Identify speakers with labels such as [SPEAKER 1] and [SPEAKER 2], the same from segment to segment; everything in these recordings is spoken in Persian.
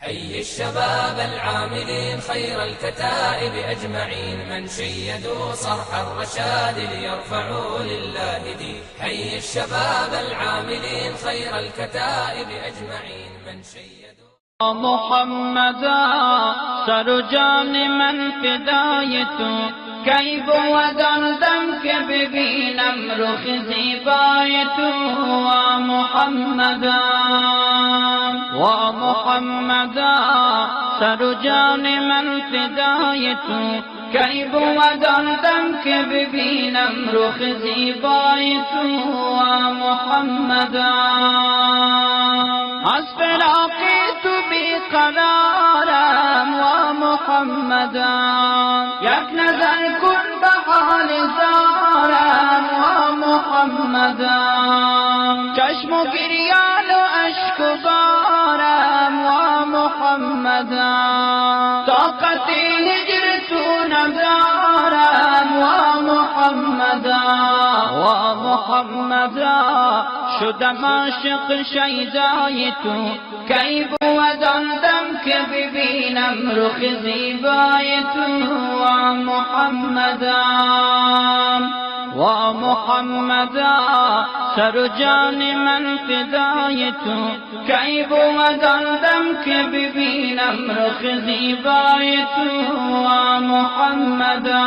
[SPEAKER 1] حي الشباب العاملين خير الكتائب أجمعين، من شيدوا صرح الرشاد ليرفعوا لله دين. حي الشباب العاملين خير الكتائب أجمعين، من شيدوا
[SPEAKER 2] محمدا سر جان من فدایتو کی بودم که ببینم رخ زیبای تو و محمدا سر جان من فدای تو کی بودم که ببینم رخ زیبای تو و محمدا از فراقی تو بیقرارم و محمدا یک نظر کن به حال زارم و محمدا چشم و گریان و اشک و بارم و محمدا طاقت هجر تو ندارم و محمدا شدم عاشق شیدای تو کی بودم که ببینم رخ زیبای تو و محمدا سر جان من فدای تو کی بودم که ببینم رخ زیبای تو و محمدا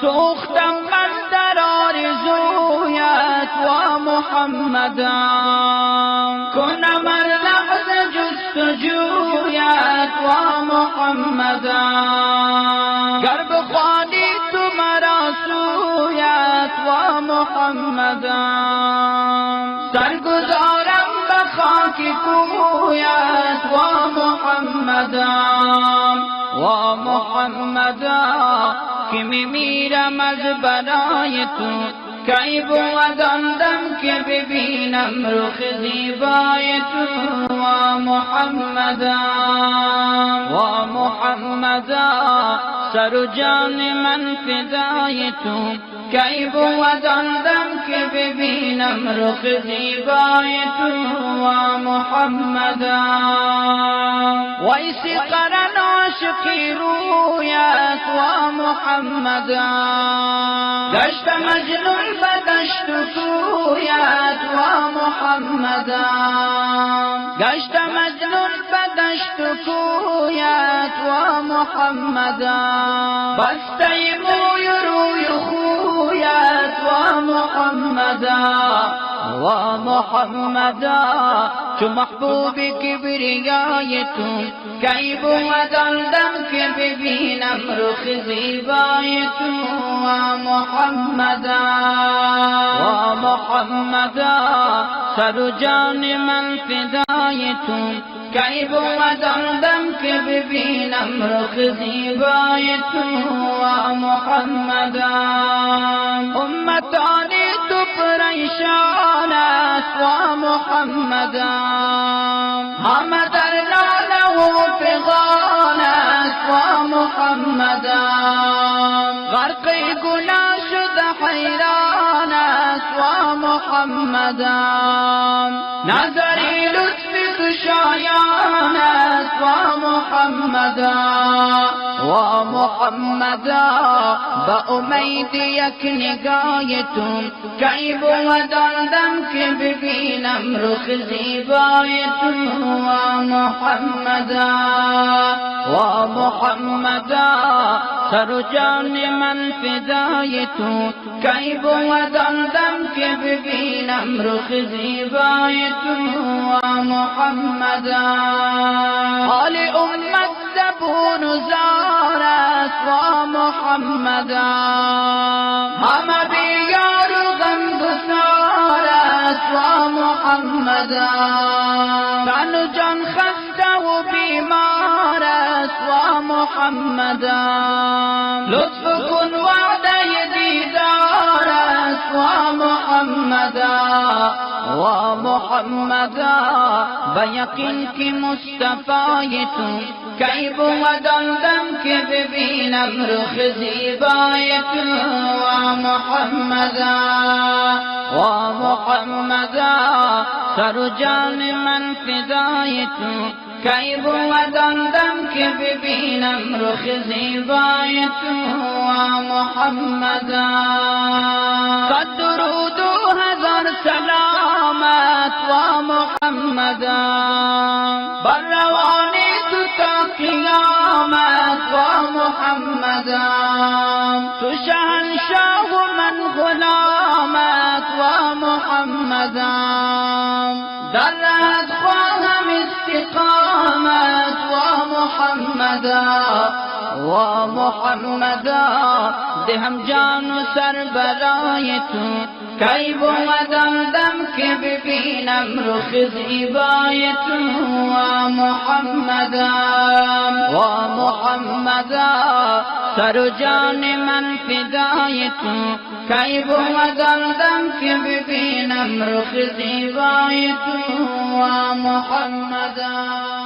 [SPEAKER 2] سوختم من در آرزویت و محمدا کنم لحظه جستجویت و محمدا گر بخوانی تو مرا سویت و محمدا سرگذارم به خاک کویت و محمدا که میمیرم از برای تو کی بودم که ببینم رخ زیبای تو و محمدا سر جان من فدای تو کی بودم که ببینم رخ زیبای تو و محمدا ویسی قرن عاشقی رویت و محمدا گشت مجنون بدشت کویت و محمدا گشت مجنون بدشت کویت و محمدا بسته موی روی خویت و محمدا چو محبوب کبریای تو کی بودم که ببینم رخ زیبای تو و محمدا سر جان من فدای تو کی بودم که ببینم رخ زیبای تو و محمدا امتانی تو پریشان است و محمدا همه در ناله و فغان است و محمدا غرق گناه شده حیران است و محمدا نظری لطف خوشایان است و محمدا با امید یک نگاه تو کی بودم که ببینم رخ زیبای تو و محمدا سر جان من فدای تو کی بودم که ببینم رخ زیبای تو و محمدا حال امت زبون و زار است و محمدا همه بیار و غمگسار است و محمدا تن و جان خسته و بیمار است و محمدا لطف کن وعده دیدار است و و محمدا بیقین که مصطفی تو کی بود آندم که ببینم رخ زیبای تو و محمدا و محمدا سر و جان من فدای تو کی بود آندم که ببینم رخ زیبای تو و محمدا صد درود و هزار سلامت و محمدا بر روانی تو تا قیامت و محمدا تو شهنشاه و من غلامت و محمدا در رهت خواهم استقامت و محمدا و محمدا دهم جان و سر برای تو کی بود آندم که ببینم رخ زیبای تو و محمدا و محمدا سر و جان من فدای تو کی بود آندم که ببینم رخ زیبای تو و محمدا